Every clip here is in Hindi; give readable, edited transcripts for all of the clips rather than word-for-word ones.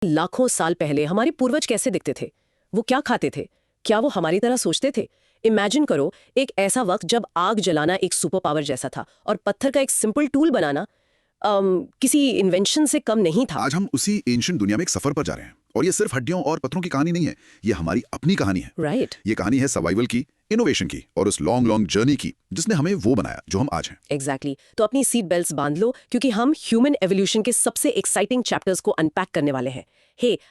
लाखों साल पहले हमारे पूर्वज कैसे दिखते थे? वो क्या खाते थे? क्या वो हमारी तरह सोचते थे? इमेजिन करो, एक ऐसा वक्त जब आग जलाना एक सुपर पावर जैसा था और पत्थर का एक सिंपल टूल बनाना किसी इन्वेंशन से कम नहीं था। आज हम उसी एंशिएंट दुनिया में एक सफर पर जा रहे हैं और ये सिर्फ हड्डियों और पत्थरों की कहानी नहीं है, ये हमारी अपनी कहानी है। राइट। ये कहानी है सर्वाइवल की, इनोवेशन की और उस लॉन्ग लॉन्ग जर्नी की जिसने हमें वो बनाया जो हम आज हैं। एग्जैक्टली। तो अपनी सीट बेल्ट्स बांध लो, क्योंकि हम ह्यूमन एवोल्यूशन के सबसे एक्साइटिंग चैप्टर्स को अनपैक करने वाले हैं।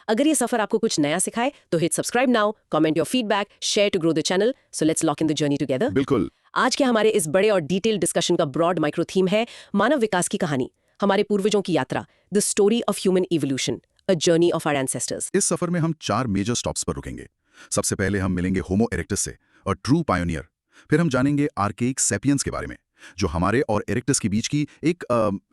अगर ये सफर आपको कुछ नया सिखाए तो hit subscribe now, comment your feedback, share to grow the channel. So let's lock in the journey together. बिल्कुल। आज के हमारे इस बड़े और डिटेल डिस्कशन का ब्रॉड माइक्रो थीम है मानव विकास की कहानी, हमारे पूर्वजों की यात्रा, the story of human evolution, a journey of our ancestors. इस सफर में हम 4 मेजर स्टॉप्स पर रुकेंगे। सबसे पहले हम मिलेंगे होमो इरेक्टस से, और ट्रू पायोनियर। फिर हम जानेंगे आर्केइक सैपियंस के बारे में, जो हमारे और इरेक्टस के बीच की एक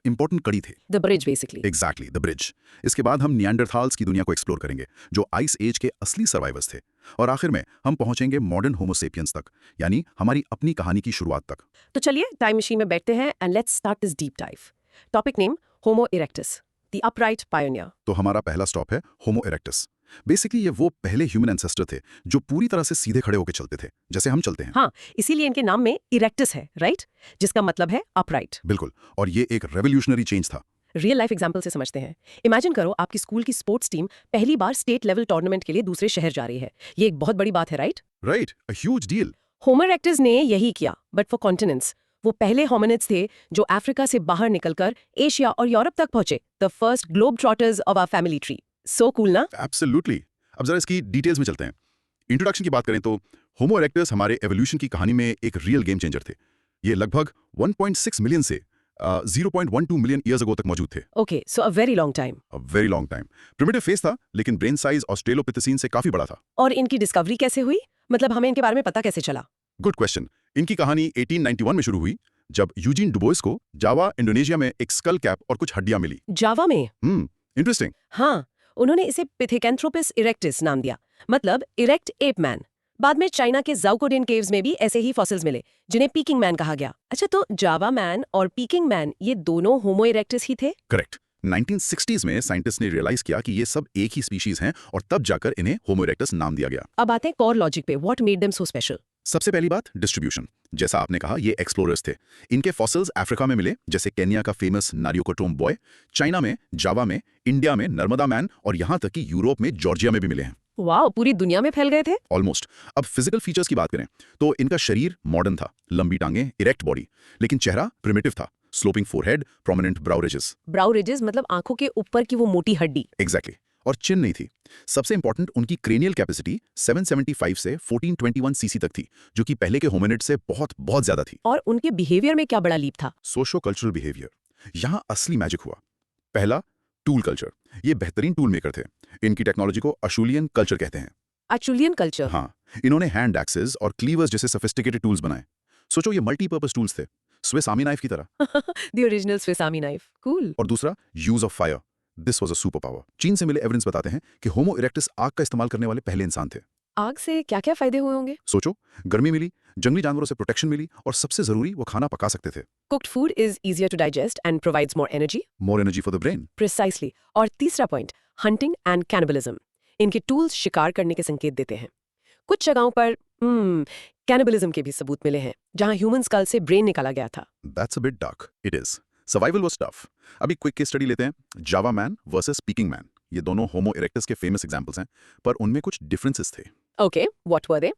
इंपॉर्टेंट कड़ी थे। The bridge basically. Exactly, the bridge. इसके बाद हम निएंडरथाल्स की दुनिया को एक्सप्लोर करेंगे, जो आइस एज के असली सर्वाइवर्स थे। और आखिर में हम पहुंचेंगे मॉडर्न होमोसेपियंस तक, यानी हमारी अपनी कहानी की शुरुआत तक। तो चलिए टाइम मशीन में बैठते हैं and let's start this deep dive. Topic name homo erectus, the upright pioneer. तो हमारा पहला स्टॉप है होमो इरेक्टस। बेसिकली ये वो पहले ह्यूमन एंसेस्टर थे जो पूरी तरह से सीधे खड़े होकर चलते थे, जैसे हम चलते हैं। हाँ, इसीलिए इनके नाम में इरेक्टस है, राइट? जिसका मतलब है अपराइट। बिल्कुल, और ये एक रेवोल्यूशनरी चेंज था। रियल लाइफ एग्जांपल से समझते हैं। इमेजिन करो, आपकी स्कूल की स्पोर्ट्स टीम पहली बार स्टेट लेवल टूर्नामेंट के लिए दूसरे शहर जा रही है। ये एक बहुत बड़ी बात है, right? Right, a huge deal. Homo erectus ने यही किया, बट फॉर कॉन्टिनेंट्स। वो पहले होमिनिड्स थे जो अफ्रीका से बाहर निकलकर एशिया और यूरोप तक पहुंचे। The first globe trotters of our family tree. So cool ना? एब्सोल्युटली। अब जरा इसकी डिटेल्स में चलते हैं। इंट्रोडक्शन की बात करें तो होमो इरेक्टस हमारे एवोल्यूशन की कहानी में एक रियल गेम चेंजर थे। ये लगभग 1.6 मिलियन से 0.12 मिलियन ईयर्स अगो तक मौजूद थे। Okay, so a very long time. A very long time. Primitive face था, लेकिन ब्रेन साइज ऑस्ट्रेलोपिथेसीन से काफी बड़ा था। और इनकी डिस्कवरी कैसे हुई? मतलब हमें इनके बारे में पता कैसे चला? Good question. इनकी कहानी 1891 में शुरू हुई, जब यूजीन डुबोइस को जावा इंडोनेशिया में एक स्कल कैप और कुछ हड्डियां मिली। जावा में? इंटरेस्टिंग। हाँ, उन्होंने इसे पिथेकेंथ्रोपिस इरेक्टिस नाम दिया, मतलब इरेक्ट एप मैन। बाद में चाइना के ज़ाओकोडियन केव्स में भी ऐसे ही फॉसिल्स मिले, जिन्हें पीकिंग मैन कहा गया। अच्छा, तो जावा मैन और पीकिंग मैन ये दोनों होमो इरेक्टिस ही थे? करेक्ट। 1960s में साइंटिस्ट ने रियलाइज किया कि ये सब एक ही स्पीशीज हैं, और तब जाकर इन्हें होमो इरेक्टस नाम दिया गया। अब आते हैं कोर लॉजिक पे, what made them so special? सबसे पहली बात, डिस्ट्रीब्यूशन। जैसा आपने कहा, ये एक्सप्लोरर्स थे। इनके फॉसिल्स अफ्रीका में मिले, जैसे केन्या का फेमस नारियोकोटोम बॉय, चाइना में जावा में, इंडिया में नर्मदा मैन, और यहाँ तक कि यूरोप में जॉर्जिया में भी मिले हैं। वाह, पूरी दुनिया में फैल गए थे। ऑलमोस्ट। अब फिजिकल फीचर्स की बात करें तो इनका शरीर मॉडर्न था, लंबी टांगें, इरेक्ट बॉडी, लेकिन चेहरा प्रिमिटिव था, स्लोपिंग फोरहेड, प्रोमिनेंट ब्राउ रिजेस। ब्राउ रिजेस मतलब आंखों के ऊपर की वो मोटी हड्डी। एग्जैक्टली। और चिन नहीं थी। सबसे इंपॉर्टेंट, उनकी क्रेनियल कैपेसिटी 775 से 1421 सीसी तक थी, जो कि पहले के होमिनिड से बहुत बहुत ज्यादा थी। और उनके बिहेवियर में क्या बड़ा लीप था? Socio cultural behaviour. यहाँ असली मैजिक हुआ। पहला, टूल कल्चर। ये बेहतरीन टूल मेकर थे। इनकी टेक्नोलॉजी को अशुलियन कल्चर कहते हैं। अचुलियन कल्चर? हाँ, इन्होंने हैंड एक्सेस और क्लीवर्स जैसे सोफिस्टिकेटेड टूल्स बनाए। सोचो, ये मल्टीपर्पज टूल्स थे, स्विस आर्मी नाइफ की तरह। The original Swiss army knife. Cool. और दूसरा, use of fire. This was a super power. चीन से मिले एविडेंस बताते हैं कि होमो इरेक्टस आग का इस्तेमाल करने वाले पहले इंसान थे। आग से क्या क्या फायदे हुए होंगे? सोचो, गर्मी मिली, जंगली जानवरों से प्रोटेक्शन मिली, और सबसे जरूरी, वो खाना पका सकते थे। Cooked food is easier to digest and provides more energy. More energy for the brain. Precisely. और तीसरा पॉइंट, हंटिंग एंड कैनिबलिज्म। इनके टूल्स शिकार करने के संकेत देते हैं। कुछ जगहों पर कैनिबलिज्म के भी सबूत मिले हैं, जहां ह्यूमन स्कल से ब्रेन निकाला गया था। That's a bit dark. It is. Survival was tough. अभी क्विक केस स्टडी लेते हैं, जावा मैन वर्सेस पीकिंग मैन। ये दोनों होमो इरेक्टस के फेमस एग्जांपल्स हैं, पर उनमें कुछ डिफरेंसेस थे। Okay, what were they?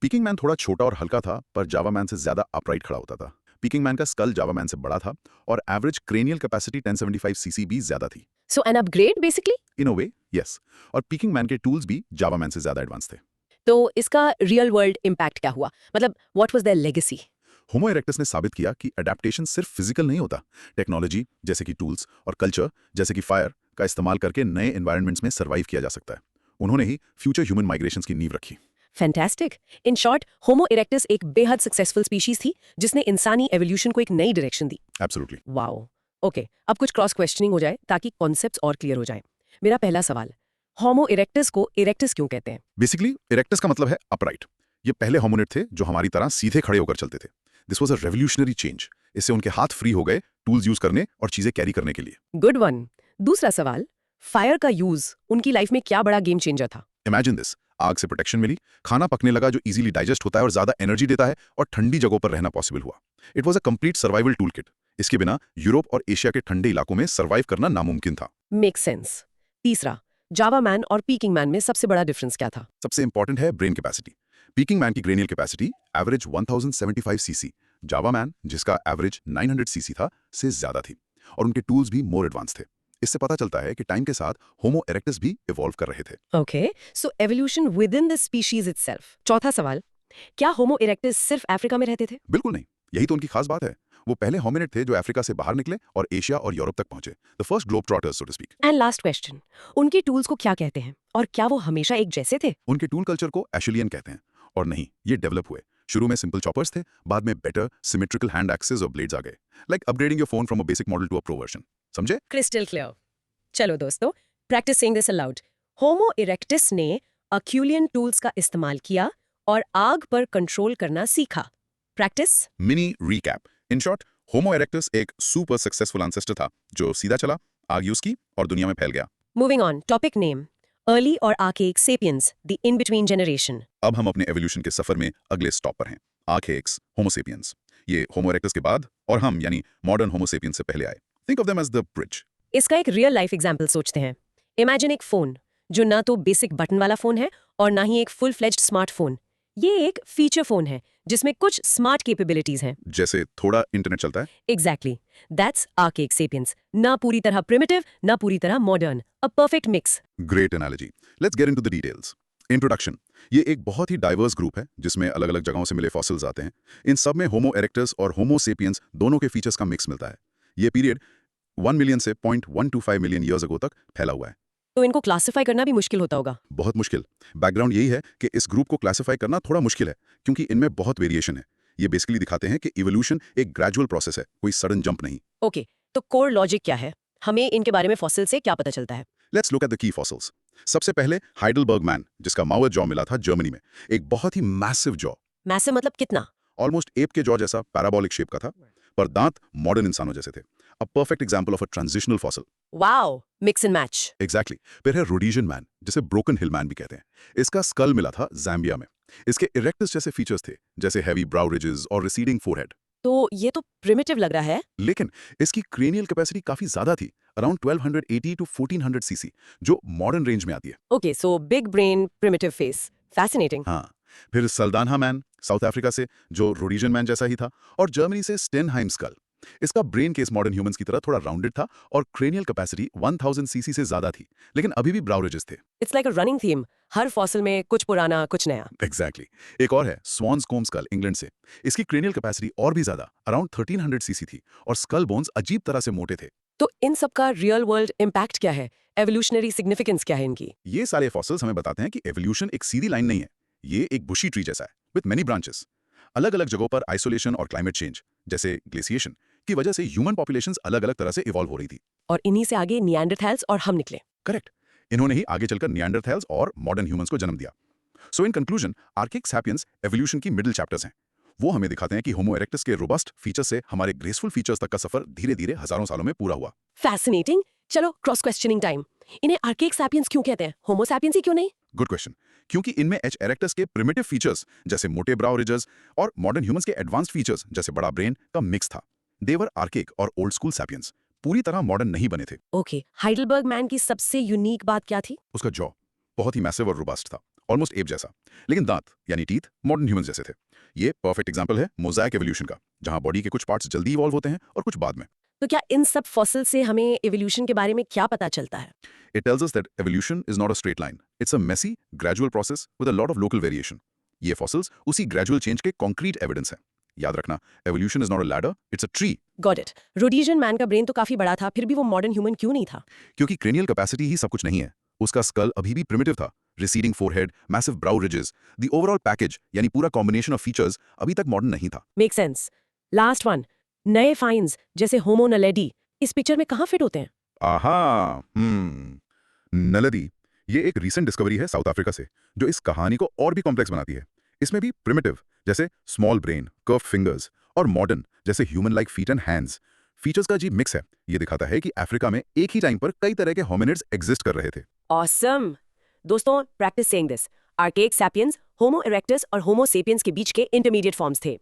Peeking man थोड़ा छोटा और हल्का था, पर जावा मैन से ज्यादा अपराइट खड़ा होता था। पीकिंग मैन का स्कल जावा मैन से बड़ा था, और एवरेज क्रेनियल कैपेसिटी 1075 सीसी भी ज्यादा थी। So an upgrade basically? In a way, yes. और पीकिंग मैन के टूल्स भी जावा मैन से ज्यादा एडवांस थे। तो इसका रियल वर्ल्ड इम्पैक्ट क्या हुआ? मतलब what was their legacy? Homo erectus ने साबित किया कि अडेप्टेशन सिर्फ फिजिकल नहीं होता। टेक्नोलॉजी जैसे कि टूल्स, और कल्चर जैसे कि फायर का इस्तेमाल करके नए एनवायरनमेंट्स में सर्वाइव किया जा सकता है। उन्होंने ही फ्यूचर ह्यूमन माइग्रेशंस की नींव रखी। Fantastic. In short, homo erectus एक बेहद सक्सेसफुल स्पीशीज थी, जिसने इंसानी एवोल्यूशन को एक नई डायरेक्शन दी। एब्सोल्युटली। वाओ। ओके, अब कुछ क्रॉस क्वेश्चनिंग हो जाए ताकि कॉन्सेप्ट्स और क्लियर हो जाएं। मेरा पहला सवाल, होमो इरेक्टस को इरेक्टस क्यों कहते हैं? बेसिकली इरेक्टस का मतलब है अपराइट। ये पहले होमिनिड थे जो हमारी तरह सीधे खड़े होकर चलते थे। This was a revolutionary change. इससे उनके हाथ फ्री हो गए टूल्स यूज करने और चीजें कैरी करने के लिए। Good one. दूसरा सवाल, फायर का यूज उनकी लाइफ में क्या बड़ा गेम चेंजर था। इमेजिन दिस, आग से प्रोटेक्शन मिली, खाना पकने लगा जो इजीली डाइजेस्ट होता है और ज्यादा एनर्जी देता है, और ठंडी जगहों पर रहना पॉसिबल हुआ। It was a complete survival tool kit. इसके बिना यूरोप और एशिया के ठंडे इलाकों में सर्वाइव करना नामुमकिन था। Make sense. तीसरा, जावा मैन और पीकिंग मैन में सबसे बड़ा डिफरेंस क्या था? सबसे इंपॉर्टेंट है ब्रेन कैपेसिटी। पीकिंग मैन की cranial capacity average 1075 cc, Java man जिसका एवरेज 900 सीसी था से ज्यादा थी, और उनके टूल्स भी मोर एडवांस थे। इससे पता चलता है कि टाइम के साथ होमो इरेक्टस भी इवॉल्व कर रहे थे। Okay, so evolution with in the species itself. चौथा सवाल, क्या होमो इरेक्टस सिर्फ अफ्रीका में रहते थे? बिल्कुल नहीं, यही तो उनकी खास बात है। वो पहले होमिनिड थे जो अफ्रीका से बाहर निकले और एशिया और यूरोप तक पहुंचे, the first globe trotters so to speak. And last question, उनके टूल्स को क्या कहते हैं और क्या वो हमेशा एक जैसे थे? उनके टूल कल्चर को एशिलियन कहते हैं, और नहीं, ये डेवलप हुए। शुरू में सिंपल चॉपर्स थे, बाद में बेटर सिमेट्रिकल हैंड एक्सेस और ब्लेड्स आ गए, like upgrading your phone from a basic model to a pro version. समझे? Crystal clear. चलो दोस्तों, practice saying this aloud. Homo erectus ने अक्यूलियन टूल्स का इस्तेमाल किया और आग पर कंट्रोल करना सीखा। Practice. Mini recap. In short, homo erectus एक सुपर सक्सेसफुल एंसेस्टर था जो सीधा चला, आग यूज की और दुनिया में फैल गया। Moving on, topic name, early और archaic sapiens, the in between generation. अब हम अपने एवोल्यूशन के सफर में अगले स्टॉप पर हैं, आर्केइक्स, होमो सेपियंस। ये होमो इरेक्टस के बाद और हम यानी मॉडर्न होमो सेपियंस से पहले आए। Think of them as the bridge. इसका एक रियल लाइफ एग्जाम्पल सोचते हैं। इमेजिन एक फोन जो ना तो बेसिक बटन वाला फोन है और ना ही एक फुल फ्लेज्ड स्मार्टफोन। ये एक फीचर फोन है जिसमें कुछ स्मार्ट कैपेबिलिटीज हैं। जैसे थोड़ा इंटरनेट चलता है। Exactly, that's archaic sapiens. ना पूरी तरह प्रिमिटिव, ना पूरी तरह modern, a perfect mix. Great analogy. Let's get into the details. Introduction. ये एक बहुत ही डाइवर्स ग्रुप है जिसमें अलग अलग जगहों से मिले फॉसिल्स आते हैं। इन सब में होमो इरेक्टस और होमो सेपियंस दोनों के फीचर्स का मिक्स मिलता है। ये पीरियड 1 मिलियन से 0.125 मिलियन ईयर्स अगो तक फैला हुआ है। तो इनको क्लासिफाई करना भी मुश्किल होता होगा। बहुत मुश्किल। बैकग्राउंड यही है कि इस ग्रुप को क्लासिफाई करना थोड़ा मुश्किल है क्योंकि इनमें बहुत वेरिएशन है। ये बेसिकली दिखाते हैं कि इवोल्यूशन एक ग्रेजुअल प्रोसेस है, कोई सडन जंप नहीं। ओके, तो कोर लॉजिक क्या है? हमें इनके बारे में फॉसिल से क्या पता चलता है? Let's look at the key fossils. सबसे पहले हाइडलबर्ग मैन, जिसका माउथ जॉ मिला था जर्मनी में। एक बहुत ही मैसिव जॉ, मैसिव मतलब कितना? ऑलमोस्ट एप के जॉ जैसा पैराबोलिक शेप का था, पर दांत मॉडर्न इंसानों जैसे थे। A perfect example of a transitional fossil. Wow, mix and match. Exactly. फिर है रोडीजियन मैन, जिसे ब्रोकन हिल मैन भी कहते हैं। इसका स्कल मिला था ज़ैम्बिया में। इसके इरेक्टस जैसे फीचर्स थे, जैसे हैवी ब्राउ रिजेस और रिसीडिंग फोरहेड। तो ये तो प्रिमिटिव लग रहा है। लेकिन इसकी क्रेनियल कैपेसिटी काफी ज्यादा थी, अराउंड 1280 टू 1400 सीसी, जो मॉडर्न रेंज में आती है। Okay, so big brain, primitive face, fascinating. हाँ। फिर सल्दानहा मैन, साउथ अफ्रीका से, जो रोडीजियन मैन जैसा ही था, और जर्मनी से स्टेनहाइम स्कल। इसका ब्रेन केस मॉडर्न ह्यूमंस की तरह थोड़ा राउंडेड था और क्रेनियल कैपेसिटी 1000 सीसी से ज्यादा थी, लेकिन अभी भी ब्राउ रिजेस थे। It's like a running theme, her fossil में कुछ पुराना कुछ नया। एग्जैक्टली। एक और है स्वान्स कोम्ब स्कल, इंग्लैंड से। इसकी क्रेनियल कैपेसिटी और भी ज्यादा, अराउंड 1300 सीसी थी, और स्कल बोन्स अजीब तरह से मोटे थे। तो इन सब का रियल वर्ल्ड इम्पैक्ट क्या है? एवोल्यूशनरी सिग्निफिकेंस क्या है इनकी? ये सारे फॉसिल्स हमें बताते हैं कि एवोल्यूशन एक सीधी लाइन नहीं है, ये एक बुशी ट्री जैसा है, विद मेनी ब्रांचेस। अलग अलग जगहों पर आइसोलेशन और क्लाइमेट चेंज, जैसे ग्लेशिएशन की वजह से ह्यूमन पॉपुलेशंस अलग अलग तरह से इवॉल्व हो रही थी। और इन्हीं से आगे निएंडरथैल्स और हम निकले। करेक्ट। इन्होंने ही आगे चलकर निएंडरथैल्स और मॉडर्न ह्यूमंस को जन्म दिया। So in conclusion, archaic sapiens evolution की मिडिल चैप्टर्स हैं। वो हमें दिखाते हैं कि होमो इरेक्टस के रोबस्ट फीचर्स से हमारे ग्रेसफुल फीचर्स तक का सफर धीरे धीरे हजारों सालों में पूरा हुआ। फैसिनेटिंग। चलो क्रॉस क्वेश्चनिंग टाइम। इन्हें आर्केइक सैपियंस क्यों कहते हैं, होमो सैपियंस ही क्यों नहीं? Good question. क्योंकि इनमें एच इरेक्टस के प्रिमिटिव फीचर्स जैसे मोटे ब्राउ रिजेस और मॉडर्न ह्यूमंस के एडवांस्ड फीचर्स जैसे बड़ा ब्रेन का मिक्स था। देवर आर्किक और ओल्ड स्कूल सैपियंस, पूरी तरह मॉडर्न नहीं बने थे। ओके, हाइडलबर्ग मैन की सबसे यूनिक बात क्या थी? उसका जॉ बहुत ही मैसिव और रोबस्ट था, ऑलमोस्ट एप जैसा, लेकिन दांत यानी टीथ मॉडर्न ह्यूमंस जैसे थे। ये परफेक्ट एग्जांपल है मोज़ाइक एवोल्यूशन का, जहां बॉडी के कुछ पार्ट्स जल्दी इवॉल्व होते हैं और कुछ बाद में। तो क्या इन सब फॉसिल से हमें एवोल्यूशन के बारे में क्या पता चलता है? It tells us that evolution is not a straight line. It's a messy, gradual process with a lot of local variation. ये fossils उसी gradual change के concrete evidence हैं। याद रखना, evolution is not a ladder, it's a tree. Got it. Rhodesian man का ब्रेन तो काफी बड़ा था, फिर भी वो मॉडर्न ह्यूमन क्यों नहीं था? क्योंकि cranial capacity ही सब कुछ नहीं है। उसका skull अभी भी primitive था, receding forehead, massive brow ridges. The overall package यानी पूरा combination of features अभी तक modern नहीं था। Make sense. लास्ट वन, नए फाइंड्स जैसे होमो नलेडी इस पिक्चर में कहाँ फिट होते हैं? आहा, नलदी, ये एक रीसेंट डिस्कवरी है साउथ अफ्रीका से, जो इस कहानी को और भी कॉम्प्लेक्स बनाती है। इसमें भी प्रिमिटिव जैसे स्मॉल ब्रेन, कर्व फिंगर्स, और मॉडर्न जैसे human like feet and hands features का अजीब मिक्स है। ये दिखाता है कि अफ्रीका में एक ही टाइम पर कई तरह के होमिनिड्स एग्जिस्ट कर रहे थे। ऑसम। दोस्तों, practice saying this. Archaic sapiens, homo erectus और होमो सेपियंस के बीच के इंटरमीडिएट फॉर्म्स थे।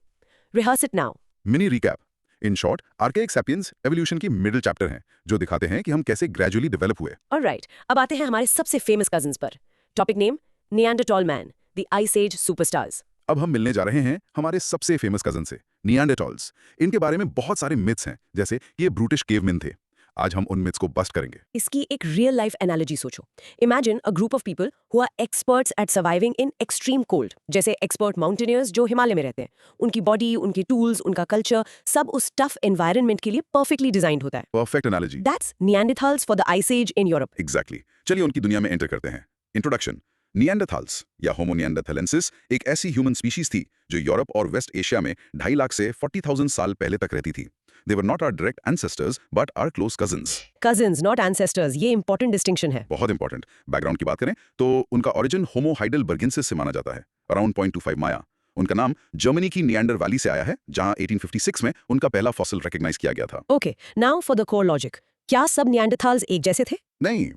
Rehearse it now. Mini recap. In short, archaic sapiens evolution की मिडिल चैप्टर हैं, जो दिखाते हैं कि हम कैसे ग्रेजुअली डेवलप हुए। ऑलराइट, अब आते हैं हमारे सबसे फेमस कजिन्स पर। Topic name Neanderthal man, the ice age superstars. अब हम मिलने जा रहे हैं हमारे सबसे फेमस कजन से, निएंडरटॉल्स। इनके बारे में बहुत सारे मिथ्स हैं, जैसे ये ब्रूटिश केवमेन थे। आज हम उन मिथ्स को बस्ट करेंगे। इसकी एक रियल लाइफ एनालॉजी सोचो। Imagine a group of people who are experts at surviving in extreme cold, जैसे एक्सपर्ट माउंटेनियर्स जो हिमालय में रहते हैं। उनकी बॉडी, उनके टूल्स, उनका कल्चर, सब उस टफ एनवायरनमेंट के लिए परफेक्टली डिजाइंड होता है। Perfect analogy. That's Neanderthals for the ice age in Europe. Exactly. चलिए उनकी दुनिया में एंटर करते हैं। इंट्रोडक्शन। निएंडरथाल्स या होमो निएंडरथालेंसिस एक ऐसी ह्यूमन स्पीशीज थी जो यूरोप और वेस्ट एशिया में 2.5 लाख से 40,000 साल पहले तक रहती थी। They were not our direct ancestors, but our close cousins. Cousins, not ancestors, ये इंपॉर्टेंट डिस्टिंक्शन है। बहुत इंपॉर्टेंट। बैकग्राउंड की बात करें तो उनका ओरिजिन होमो हाइडेलबर्गिनसिस से माना जाता है, अराउंड 0.25 माया। उनका नाम जर्मनी की निएंडर वैली से आया है, जहां 1856 में उनका पहला फॉसिल रिकॉग्नाइज किया गया था। Okay, now for the core logic. क्या सब निएंडरथाल्स एक जैसे थे? नहीं,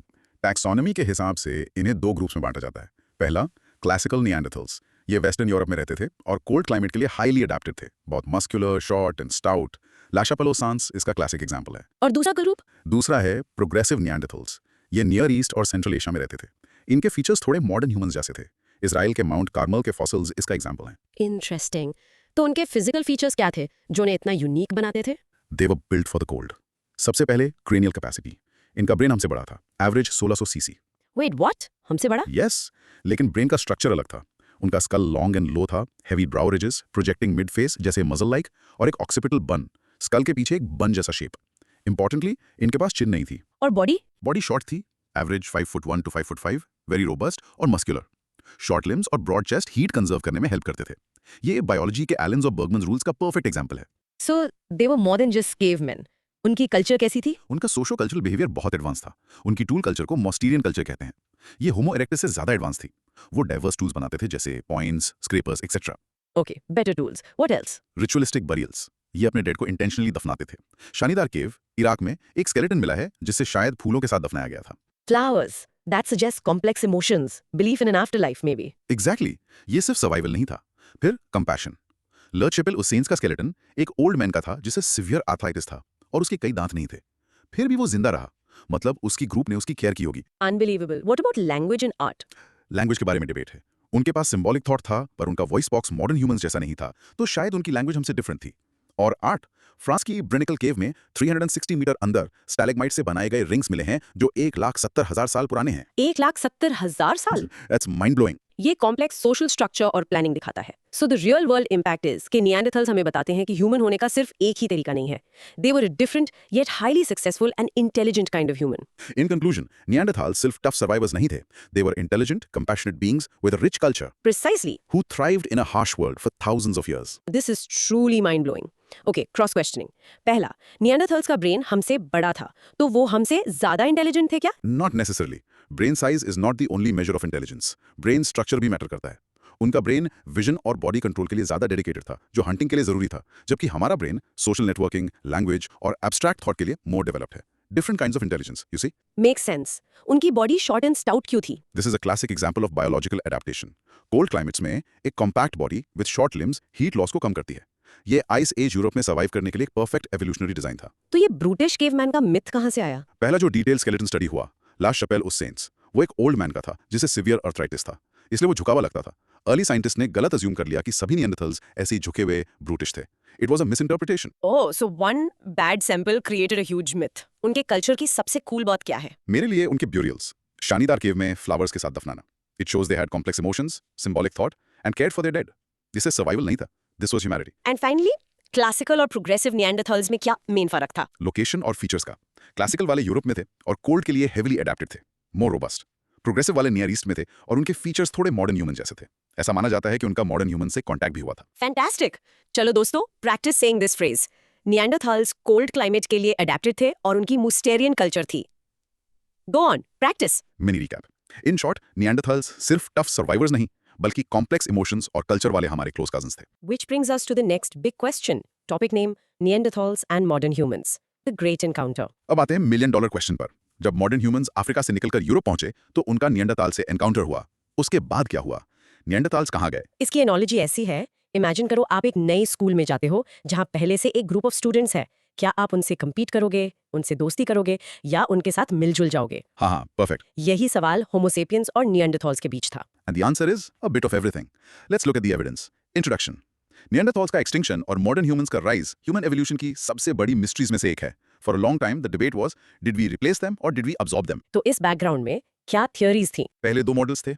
टैक्सोनॉमी के हिसाब से इन्हें 2 ग्रुप्स में बांटा जाता है। पहला, क्लासिकल निएंडरथल्स। ये वेस्टर्न यूरोप में रहते थे और कोल्ड क्लाइमेट के लिए हाईली अडेप्टेड थे, बहुत मस्कुलर, शॉर्ट एंड स्टाउट। लाशापलोसांस इसका क्लासिक एग्जांपल है। और दूसरा ग्रुप? दूसरा है प्रोग्रेसिव निएंडरथल्स। ये नियर ईस्ट और सेंट्रल एशिया में रहते थे। इनके फीचर्स थोड़े मॉडर्न ह्यूमंस जैसे थे। इजराइल के माउंट कार्मल के फॉसिल्स इसका एग्जांपल हैं। इंटरेस्टिंग। तो उनके फिजिकल फीचर्स क्या थे जो उन्हें इतना यूनिक बनाते थे? They were built for the cold. सबसे पहले क्रेनियल कैपेसिटी। इनका ब्रेन हमसे बड़ा था, एवरेज 1600 सीसी। Wait, what? हमसे बड़ा? यस, लेकिन ब्रेन का स्ट्रक्चर अलग था। उनका स्कल लॉन्ग एंड लो था, हेवी ब्राउ रिजेस, प्रोजेक्टिंग मिड फेस जैसे मजल लाइक, और एक ऑक्सीपिटल बन, स्कल के पीछे एक बन जैसा शेप। इंपॉर्टेंटली, इनके पास चिन नहीं थी। और बॉडी? बॉडी शॉर्ट थी, एवरेज 5'1" to 5'5", वेरी रोबस्ट और मस्कुलर। शॉर्ट लिम्स और ब्रॉड चेस्ट हीट कंजर्व करने में हेल्प करते थे। ये बायोलॉजी के एलेंस और बर्गमन रूल्स का परफेक्ट एग्जांपल है। सो दे वर मोर देन जस्ट केवमेन। उनकी कल्चर कैसी थी? उनका सोशो कल्चरल बिहेवियर बहुत एडवांस था। उनकी टूल कल्चर को मॉस्टीरियन कल्चर कहते हैं। ये होमो इरेक्टस से ज्यादा एडवांस थी। वो डाइवर्स टूल्स बनाते थे, जैसे points, scrapers etcetera. Okay, better tools. What else? Ritualistic burials. ये अपने डेड को इंटेंशनली दफनाते थे। शानीदार केव, इराक में एक स्केलेटन मिला है जिससे शायद फूलों के साथ दफनाया गया था। Flowers, that suggest complex emotions, belief in an आफ्टरलाइफ may be. Exactly. ये सिर्फ सर्वाइवल नहीं था। फिर कंपैशन। लर्चेपेल उसेन्स का स्केलेटन एक ओल्ड मैन का था जिसे सिवियर आर्थराइटिस था और उसके कई दांत नहीं थे। फिर भी वो जिंदा रहा, मतलब उसकी ग्रुप ने उसकी केयर की होगी। Unbelievable. What about language and art? Language के बारे में डिबेट है। उनके पास सिंबॉलिक थॉट था, पर उनका वॉइस बॉक्स मॉडर्न ह्यूमंस जैसा नहीं था, तो शायद उनकी लैंग्वेज हमसे डिफरेंट थी। और आर्ट, फ्रांस की ब्रिनिकल केव में 360 मीटर अंदर स्टैलेग्माइट से बनाए गए रिंग्स मिले हैं जो 1,70,000 साल पुराने हैं। 1,70,000 साल? That's mind blowing. ये कॉम्प्लेक्स सोशल स्ट्रक्चर और प्लानिंग दिखाता है। So the real world impact is कि निएंडरथल्स हमें बताते हैं कि ह्यूमन होने का सिर्फ एक ही तरीका नहीं है। They were a different yet highly successful and intelligent kind of human. In conclusion, Neanderthals सिर्फ टफ सर्वाइवर्स नहीं थे। They were intelligent, compassionate beings with a rich culture precisely, who thrived in a harsh world for thousands of years. This is truly mind blowing. Okay, cross questioning. पहला, निएंडरथल्स का ब्रेन हमसे बड़ा था, तो वो हमसे ज्यादा इंटेलिजेंट थे क्या? Not necessarily. Brain size is not the only measure of intelligence. Brain structure भी मैटर करता है। उनका ब्रेन विजन और बॉडी कंट्रोल के लिए ज्यादा डेडिकेटेड था, जो हंटिंग के लिए जरूरी था, जबकि हमारा ब्रेन सोशल नेटवर्किंग, लैंग्वेज और एब्स्ट्रैक्ट थॉट के लिए मोर डेवलप्ड है। Different kinds of intelligence, you see? Make sense. उनकी बॉडी शॉर्ट एंड स्टाउट क्यों थी? This is a classic example of biological adaptation. Cold climates में एक compact body with short limbs heat loss को कम करती है। ये आइस एज यूरोप में सर्वाइव करने के लिए एक परफेक्ट एवोल्यूशनरी डिजाइन था। तो ये ब्रूटिश केवमैन का मिथ कहाँ से आया? पहला जो डिटेल स्केलेटन स्टडी हुआ, ला शपेल उसेन्स, वो एक ओल्ड मैन का था जिसे सिवियर अर्थराइटिस था, इसलिए वो झुकावा लगता था। अर्ली साइंटिस्ट ने गलत अज्यूम कर लिया कि सभी निएंडरथल्स ऐसे ही झुके हुए ब्रूटिश थे। It was a misinterpretation. Oh, so one bad sample created a huge myth. उनके कल्चर की सबसे कूल बात क्या है? मेरे लिए उनके ब्यूरियल्स, शानीदार केव में फ्लावर्स के साथ दफनाना। It shows they had complex emotions, symbolic thought and cared for their dead. This is survival नहीं था, this was humanity. And finally, classical और प्रोग्रेसिव निएंडरथल्स में क्या मेन फर्क था? लोकेशन और फीचर्स का। क्लासिकल वाले यूरोप में थे और कोल्ड के लिए हेवीली अडेप्टेड थे, मोर रोबस्ट। प्रोग्रेसिव वाले नियर ईस्ट में थे और उनके फीचर्स थोड़े मॉडर्न ह्यूमन जैसे थे। ऐसा माना जाता है कि उनका मॉडर्न ह्यूमन से कांटेक्ट भी हुआ था। फैंटास्टिक। चलो दोस्तों, practice saying this phrase. Neanderthals cold climate के लिए अडेप्टेड थे और उनकी मुस्टेरियन कल्चर थी। Go on, practice. Mini recap. In short, Neanderthals सिर्फ टफ सर्वाइवर्स नहीं, बल्कि कॉम्प्लेक्स इमोशंस और कल्चर वाले हमारे क्लोज कजन्स थे। Which brings us to the next big question. Topic name: Neanderthals and modern humans. The great encounter. अब आते हैं मिलियन डॉलर क्वेश्चन पर। जब मॉडर्न ह्यूमंस अफ्रीका से निकलकर यूरोप पहुंचे तो उनका निएंडरताल से एनकाउंटर हुआ। उसके बाद क्या हुआ? निएंडरताल्स कहाँ गए? इसकी एनोलॉजी ऐसी है, इमेजिन करो आप एक नए स्कूल में जाते हो जहां पहले से एक ग्रुप ऑफ स्टूडेंट्स है। क्या आप उनसे compete करोगे, उनसे दोस्ती करोगे या उनके साथ मिलजुल जाओगे? हाँ, परफेक्ट। यही सवाल होमोसेपियंस और निएंडरथॉल्स के बीच था। And the answer is a bit of everything. Let's look at the evidence. Introduction. निएंडरथॉल्स का एक्सटिंक्शन और मॉडर्न ह्यूमंस का राइज ह्यूमन एवोल्यूशन की सबसे बड़ी मिस्ट्रीज में से एक है। For a long time the debate was, did we replace them और डिड वी अब्सॉर्ब देम? तो इस बैकग्राउंड में क्या थियोरीज थी? पहले दो मॉडल्स थे।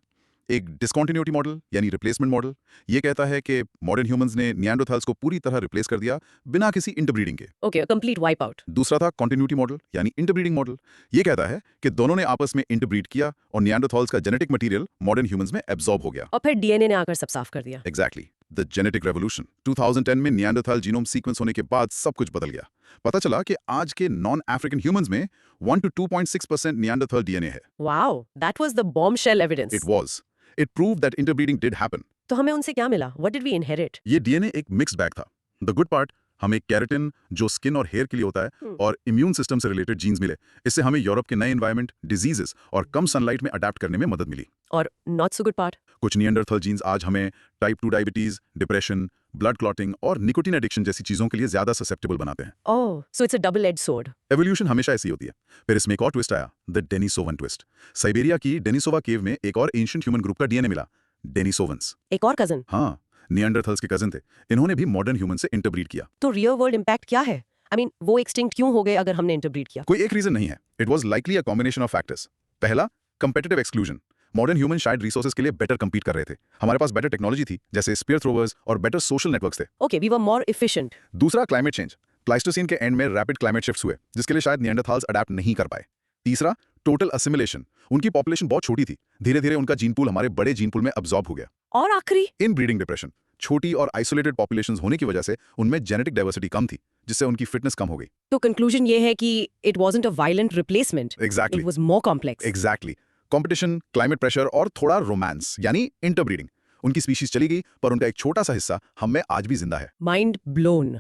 एक डिसकंटिन्यूटी मॉडल यानी रिप्लेसमेंट मॉडल। ये कहता है कि मॉडर्न ह्यूमंस ने निएंडरथॉल्स को पूरी तरह रिप्लेस कर दिया बिना किसी इंटरब्रीडिंग के। Okay, complete wipe out. दूसरा था कॉन्टिन्यूटी मॉडल यानी इंटरब्रीडिंग मॉडल। ये कहता है कि दोनों ने आपस में इंटरब्रीड किया और निएंडरथॉल्स का जेनेटिक मटेरियल मॉडर्न ह्यूमंस में एब्जॉर्ब हो गया। और फिर डीएनए ने आकर सब साफ कर दिया। Exactly, the genetic revolution. 2010 में निएंडरथॉल जीनोम सीक्वेंस होने के बाद सब कुछ बदल गया। पता चला कि आज के नॉन अफ्रीकन ह्यूमंस में 1 to 2.6% निएंडरथॉल डीएनए है। Wow, that was the bombshell evidence. It was. It proved that interbreeding did happen. तो हमें उनसे क्या मिला? What did we inherit? ये डीएनए एक मिक्स बैग था। द गुड पार्ट, हमें केराटिन जो स्किन और हेयर के लिए होता है और इम्यून सिस्टम से रिलेटेड जीन्स मिले। इससे हमें यूरोप के नए एनवायरनमेंट, डिजीजेस और कम सनलाइट में अडेप्ट करने में मदद मिली। और नॉट सो गुड पार्ट? कुछ निएंडरथॉल जीन्स आज हमें type 2 diabetes, depression, blood clotting और निकोटिन एडिक्शन जैसी चीजों के लिए ज्यादा ससेप्टेबल बनाते हैं। Oh, so it's a double edge sword. Evolution हमेशा ऐसी होती है। फिर इसमें एक और ट्विस्ट आया, द डेनिसोवन ट्विस्ट। साइबेरिया की डेनिसोवा केव में एक और एंशिएंट ह्यूमन ग्रुप का डीएनए मिला, डेनिसोवंस। एक और कजन? हाँ, निएंडरथॉल्स के कजन थे। इन्होंने भी मॉडर्न ह्यूमन से इंटरब्रीड किया। तो रियल वर्ल्ड इंपैक्ट क्या है? आई मीन, वो एक्सटिंक्ट क्यों हो गए अगर हमने इंटरब्रीड किया? कोई एक रीजन नहीं है। It was likely a combination of factors. पहला, कंपेटिटिव एक्सक्लूजन। मॉडर्न ह्यूमन शायद रिसोर्सेज के लिए बेटर compete कर रहे थे। हमारे पास बेटर टेक्नोलॉजी थी, जैसे स्पीयर थ्रोवर्स और बेटर सोशल नेटवर्क्स थे। Okay, we were more efficient. दूसरा, क्लाइमेट चेंज। प्लाइस्टोसीन के एंड में रैपिड क्लाइमेट शिफ्ट्स हुए, जिसके लिए शायद निएंडरथॉल्स अडैप्ट नहीं कर पाए। तीसरा, टोटल असिमिलेशन। उनकी पॉपुलेशन बहुत छोटी थी, धीरे धीरे उनका जीन पूल हमारे बड़े जीन पूल में अब्सॉर्ब हो गया। और आखिरी, इन ब्रीडिंग डिप्रेशन। छोटी और आइसोलेटेड पॉपुलेशंस होने की वजह से उनमें जेनेटिक डाइवर्सिटी कम थी, जिससे उनकी फिटनेस कम हो गई। तो कंक्लूजन ये है कि it wasn't a violent replacement, exactly, it was more complex. Exactly. Competition, climate pressure और थोड़ा रोमांस यानी इंटरब्रीडिंग। उनकी स्पीशीज चली गई, पर उनका एक छोटा सा हिस्सा हम में आज भी जिंदा है। Mind blown.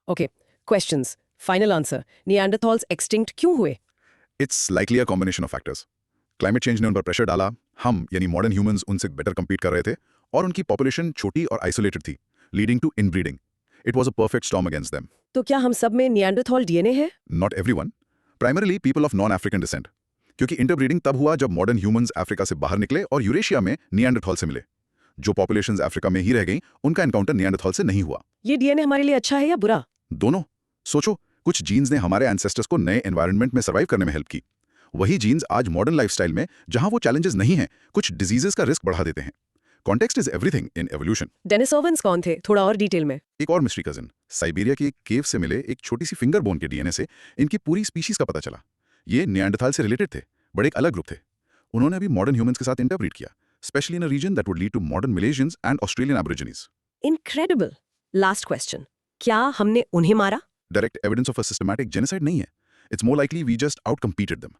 Okay, questions, final answer. Neanderthals extinct क्यों हुए? It's likely a combination of factors. Climate change ने उन पर प्रेशर डाला, हम यानी मॉडर्न ह्यूमंस उनसे बेटर compete कर रहे थे, और उनकी पॉपुलेशन छोटी और आइसोलेटेड थी, leading to inbreeding. It was a perfect storm against them. तो क्या हम सब में निएंडरथॉल डीएनए है? Not everyone, primarily people of non African descent. क्योंकि इंटरब्रीडिंग तब हुआ जब मॉडर्न ह्यूमंस अफ्रीका से बाहर निकले और यूरेशिया में निएंडरथॉल से मिले। जो पॉपुलेशंस अफ्रीका में ही रह गईं, उनका एनकाउंटर निएंडरथॉल से नहीं हुआ। ये डीएनए हमारे लिए अच्छा है या बुरा? दोनों। सोचो, कुछ जीन्स ने हमारे एंसेस्टर्स को नए एनवायरनमेंट में सर्वाइव करने में हेल्प की। वही जीन्स आज मॉडर्न लाइफस्टाइल में, जहां वो चैलेंजेस नहीं हैं, कुछ डिजीजेस का रिस्क बढ़ा देते हैं। Context is everything in evolution. Denisovans कौन थे? थोड़ा और डिटेल में। एक और मिस्ट्री कजन, साइबेरिया की एक केव से मिले एक छोटी सी फिंगर बोन के डीएनए से इनकी पूरी स्पीशीज का पता चला। ये निएंडरथॉल से रिलेटेड थे, बड़े एक अलग ग्रुप थे। उन्होंने भी मॉडर्न ह्यूमंस के साथ इंटरब्रीड किया, specially in a region that would lead to modern Malaysians and Australian Aborigines. Incredible. Last question, क्या हमने उन्हें मारा? Direct evidence of a systematic genocide नहीं है। It's more likely we just out competed them.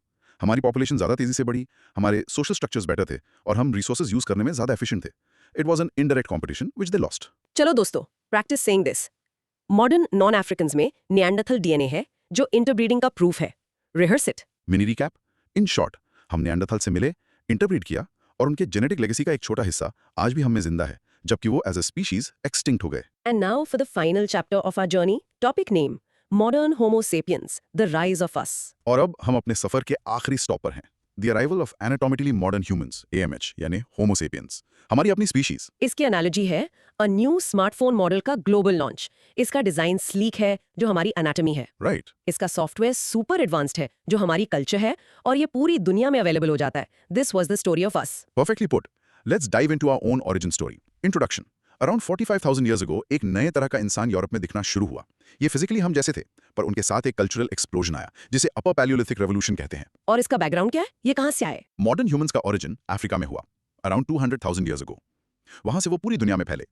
हमारी पॉपुलेशन ज्यादा तेजी से बढ़ी, हमारे सोशल स्ट्रक्चर्स बेटर थे और हम रिसोर्सेज यूज करने में ज्यादा एफिशिएंट थे। It was an indirect competition which they lost. चलो दोस्तों, practice saying this. Modern non Africans में निएंडरथल डीएनए है जो इंटरब्रीडिंग का प्रूफ है। Rehearse it. Mini recap. In short, हम निएंडरथॉल से मिले, इंटरब्रीड किया और उनके जेनेटिक लेगेसी का एक छोटा हिस्सा आज भी हम में जिंदा है, जबकि वो एज अ स्पीशीज एक्सटिंक्ट हो गए। And now for the final chapter of our journey, topic name modern Homo sapiens, the rise of us. और अब हम अपने सफर के आखिरी स्टॉप पर हैं, the arrival of anatomically modern humans, AMH यानी होमो सेपियंस, हमारी अपनी स्पीशीज। इसकी एनालॉजी है अ न्यू स्मार्टफोन मॉडल का ग्लोबल लॉन्च। इसका डिजाइन स्लीक है, जो हमारी एनाटॉमी है। राइट। इसका सॉफ्टवेयर सुपर एडवांस्ड है, जो हमारी कल्चर है, और ये पूरी दुनिया में अवेलेबल हो जाता है। This was the story of us. Perfectly put. Let's dive into our own origin story. Introduction. Around 45,000 years ago, एक नए तरह का इंसान यूरोप में दिखना शुरू हुआ। ये फिजिकली हम जैसे थे, पर उनके साथ एक कल्चरल एक्सप्लोजन आया, जिसे अपर पैलियोलिथिक रेवोल्यूशन कहते हैं। और इसका बैकग्राउंड क्या है? ये कहाँ से आए? मॉडर्न ह्यूमंस का ओरिजिन अफ्रीका में हुआ, अराउंड 200,000 years ago. वहां से वो पूरी दुनिया में फैले।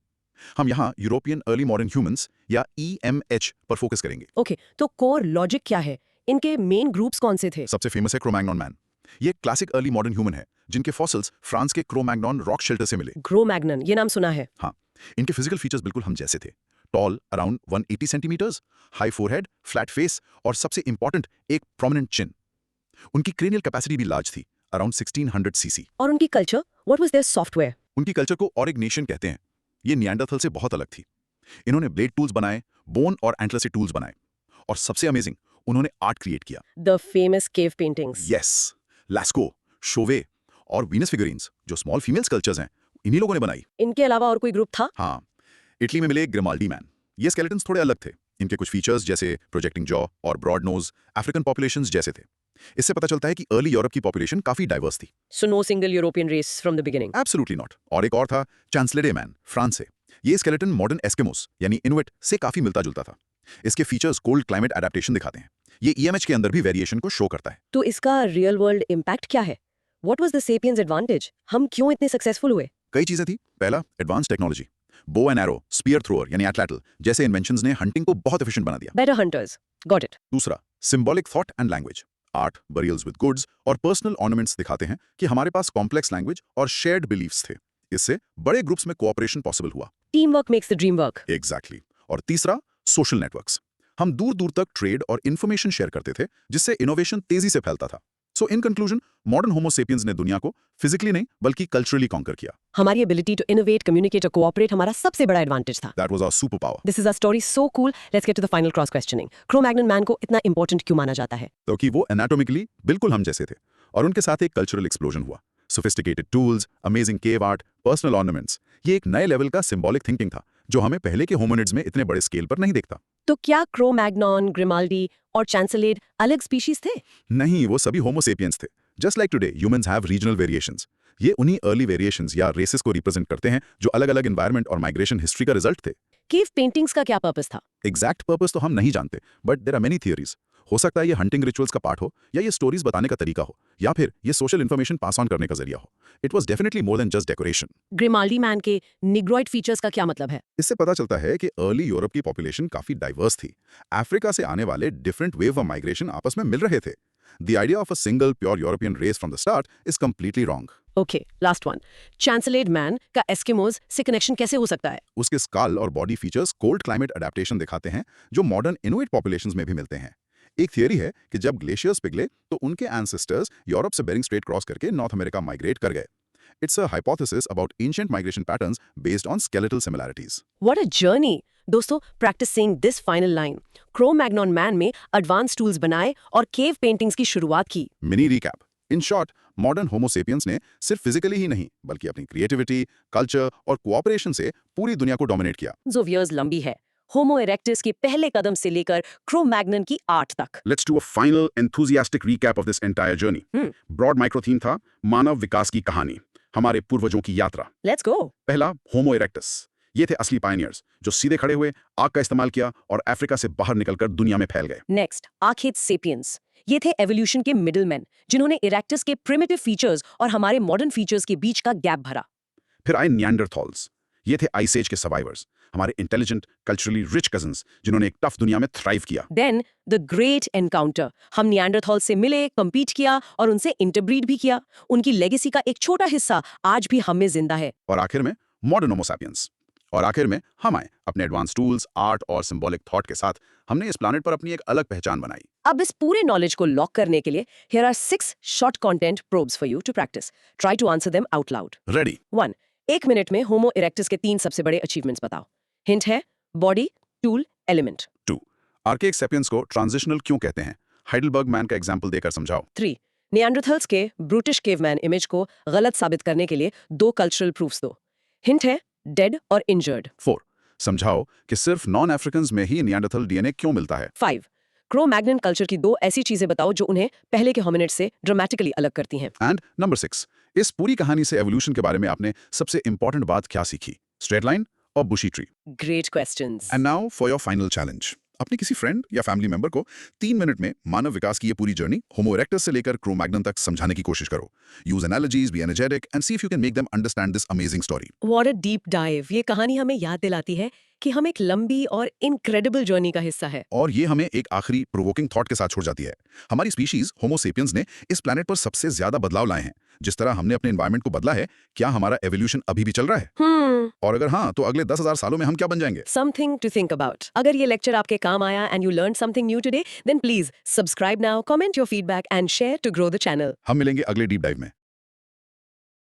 हम यहाँ यूरोपियन अर्ली मॉडर्न ह्यूमंस या EMH पर फोकस करेंगे। ओके, तो कोर लॉजिक क्या है? इनके मेन ग्रुप्स कौन से थे? सबसे फेमस है क्रो-मैग्नॉन मैन। ये क्लासिक अर्ली मॉडर्न ह्यूमन है, जिनके फॉसिल्स फ्रांस के क्रो-मैग्नॉन रॉक शेल्टर से मिले। क्रो-मैग्नन, ये नाम सुना है। हाँ, इनके फिजिकल फीचर्स बिल्कुल हम जैसे थे। Tall around 180 centimetres, high forehead, flat face और सबसे इंपॉर्टेंट एक प्रोमिनेंट चिन। उनकी क्रेनियल कैपेसिटी भी लार्ज थी, अराउंड 1600 सीसी। और उनकी culture, what was their software? उनकी कल्चर को ऑरिगनेशन कहते हैं। ये निएंडरथल से बहुत अलग थी। इन्होंने ब्लेड टूल्स बनाए, बोन और एंटलर से टूल्स बनाए, और सबसे अमेजिंग, उन्होंने आर्ट क्रिएट किया। The famous cave paintings. Yes, Lascaux, Chauvet और वीनस फिगरीन्स जो स्मॉल फीमेल स्कल्पचर्स हैं, इन्हीं लोगों ने बनाई। इनके अलावा और कोई ग्रुप था? हाँ, इटली में मिले ग्रिमाल्डी मैन। ये स्केलेटन्स थोड़े अलग थे। इनके कुछ फीचर्स जैसे प्रोजेक्टिंग जॉ और ब्रॉड नोज अफ्रीकन पॉपुलेशंस जैसे थे। इससे पता चलता है कि अर्ली यूरोप की पॉपुलेशन काफी डाइवर्स थी। So no single European race from the beginning? Absolutely not. और एक और था चांसलेडे मैन, फ्रांस से। ये स्केलेटन मॉडर्न एस्किमोस यानी इनुइट से काफी मिलता जुलता था। इसके फीचर्स कोल्ड क्लाइमेट एडेप्टेशन दिखाते हैं। ये ईएमएच के अंदर भी वेरिएशन को शो करता है। तो इसका रियल वर्ल्ड इम्पैक्ट क्या है? What was the sapiens advantage? हम क्यों इतने सक्सेसफुल हुए? कई चीजें थी। पहला, advance technology. Bow and arrow, spear thrower यानी एटलैटल जैसे इन्वेंशंस ने हंटिंग को बहुत एफिशिएंट बना दिया। Better hunters, got it. दूसरा, symbolic thought and language. Art, burials with goods और पर्सनल ऑर्नामेंट्स दिखाते हैं कि हमारे पास कॉम्प्लेक्स लैंग्वेज और शेयर्ड बिलीफ्स थे। इससे बड़े ग्रुप्स में कोऑपरेशन पॉसिबल हुआ। Team work makes the dream work. Exactly. और तीसरा, सोशल नेटवर्क्स। हम दूर दूर तक ट्रेड और इंफॉर्मेशन शेयर करते थे, जिससे इनोवेशन तेजी से फैलता था। So in conclusion, modern Homo sapiens ने दुनिया को फिजिकली नहीं बल्कि कल्चरली कॉन्कर किया। हमारी एबिलिटी टू इनोवेट, कम्युनिकेट और कोऑपरेट हमारा सबसे बड़ा एडवांटेज था। That was our superpower. This is a story so cool. Let's get to the final cross questioning. Cro-Magnon man को इतना इंपॉर्टेंट क्यों माना जाता है? क्योंकि वो एनाटॉमिकली बिल्कुल हम जैसे थे, और उनके साथ एक कल्चरल एक्सप्लोजन हुआ। Sophisticated tools, amazing cave art, personal ornaments, ये एक नए लेवल का सिंबॉलिक थिंकिंग था जो हमें पहले के होमिनिड्स में इतने बड़े स्केल पर नहीं दिखता। तो क्या क्रो-मैग्नन, ग्रिमाल्डी और चांसेलेड अलग स्पीशीज थे? नहीं, वो सभी होमो सेपियंस थे। Just like today humans have regional variations. ये उन्हीं अर्ली वेरिएशंस या रेसेस को रिप्रेजेंट करते हैं जो अलग-अलग एनवायरनमेंट और माइग्रेशन हिस्ट्री का रिजल्ट थे। केव पेंटिंग्स का क्या पर्पस था? एग्जैक्ट पर्पस तो हम नहीं जानते, but there are many theories. हो सकता है ये हंटिंग रिचुअल्स का पार्ट हो, या ये स्टोरीज बताने का तरीका हो, या फिर ये सोशल इन्फॉर्मेशन पास ऑन करने का जरिया हो। It was definitely more than just decoration. Grimaldi man के निग्रोइड फीचर्स का क्या मतलब है? इससे पता चलता है कि अर्ली यूरोप की पॉपुलेशन काफी डाइवर्स थी। अफ्रीका से आने वाले डिफरेंट वेव ऑफ माइग्रेशन आपस में मिल रहे थे। The idea of a single pure European race from the start is completely wrong. Okay, last one. Chancelade man का एस्किमोज से कनेक्शन कैसे हो सकता है? उसके स्कल और body features cold climate adaptation दिखाते हैं जो मॉडर्न इनुइट पॉपुलेशंस में भी मिलते हैं। एक थियरी है कि जब ग्लेशियर्स पिघले तो उनके एंसेस्टर्स यूरोप से बेरिंग स्ट्रेट क्रॉस करके नॉर्थ अमेरिका माइग्रेट कर गए। It's a hypothesis about ancient migration patterns based on skeletal similarities. What a journey! दोस्तों, practice saying this final line. Cro-Magnon man में एडवांस टूल्स बनाए और केव पेंटिंग्स की शुरुआत की। Mini recap. In short, modern Homo sapiens ने सिर्फ फिजिकली ही नहीं बल्कि अपनी क्रिएटिविटी, कल्चर और कोऑपरेशन से पूरी दुनिया को डोमिनेट किया। जो years लंबी है, होमो इरेक्टस के पहले कदम से लेकर क्रो-मैग्नन की आर्ट तक। Let's do a final enthusiastic recap of this entire journey. Broad micro theme था मानव विकास की कहानी, हमारे पूर्वजों की यात्रा। Let's go! पहला, होमो इरेक्टस। ये थे असली पायनियर्स जो सीधे खड़े हुए, आग का इस्तेमाल किया और अफ्रीका से बाहर निकलकर दुनिया में फैल गए। Next, arcade sapiens. ये थे एवोल्यूशन के मिडलमैन जिन्होंने इरेक्टस के प्रिमिटिव फीचर्स और हमारे मॉडर्न फीचर्स के बीच का गैप भरा। फिर आए निएंडरथॉल्स। ये थे आइस एज के सर्वाइवर्स, हमारे इंटेलिजेंट, कल्चरली रिच कजन्स जिन्होंने एक टफ दुनिया में थ्राइव किया। Then the great encounter. हम निएंडरथॉल से मिले, कम्पीट किया और उनसे इंटरब्रीड भी किया। उनकी लेगेसी का एक छोटा हिस्सा आज भी हम में जिंदा है। और आखिर में मॉडर्न होमो सैपियंस। और आखिर में हम आए अपने एडवांस टूल्स, आर्ट और सिंबॉलिक थॉट के साथ। हमने इस प्लैनेट पर अपनी एक अलग पहचान बनाई। अब इस पूरे नॉलेज को लॉक करने के लिए here are 6 short content probes for you to practice. Try to answer them out loud. Ready. 1. 1 minute में होमो इरेक्टस के 3 सबसे बड़े अचीवमेंट्स बताओ। हिंट है body, tool, element. 2. Archaic sapiens को ट्रांजिशनल क्यों कहते हैं? हाइडलबर्ग मैन का एग्जाम्पल देकर समझाओ। 3. निएंडरथल्स के ब्रूटिश केवमैन इमेज को गलत साबित करने के लिए 2 कल्चरल प्रूफ्स दो। हिंट है डेड और इंजर्ड। 4. समझाओ कि सिर्फ नॉन अफ्रीकन्स में ही निएंडरथल डीएनए क्यों मिलता है। 5. क्रो-मैग्नन कल्चर की 2 ऐसी चीजें बताओ जो उन्हें पहले के होमिनिड से ड्रामेटिकली अलग करती हैं। And number 6. इस पूरी कहानी से एवोल्यूशन के बारे में आपने सबसे इंपॉर्टेंट बात क्या सीखी? स्ट्रेट लाइन और bushy tree. Great questions. And now for your final challenge. अपने किसी फ्रेंड या फैमिली मेंबर को 3 मिनट में मानव विकास की ये पूरी जर्नी होमो इरेक्टस से लेकर क्रो-मैग्नन तक समझाने की कोशिश करो। Use analogies, be energetic and see if you can make them understand this amazing story. What a deep dive. ये कहानी हमें याद दिलाती है कि हम एक लंबी और इनक्रेडिबल जर्नी का हिस्सा है। और ये हमें एक आखिरी प्रोवोकिंग थॉट के साथ छोड़ जाती है। हमारी स्पीशीज होमो सेपियंस ने इस प्लैनेट पर सबसे ज्यादा बदलाव लाए हैं। जिस तरह हमने अपने एनवायरनमेंट को बदला है, क्या हमारा एवोल्यूशन अभी भी चल रहा है? और अगर हाँ, तो अगले 10,000 सालों में हम क्या बन जाएंगे? Something to think about. अगर ये लेक्चर आपके काम आया and you learned something new today, then please subscribe now, comment your feedback and share to grow the channel. हम मिलेंगे अगले डीप डाइव में।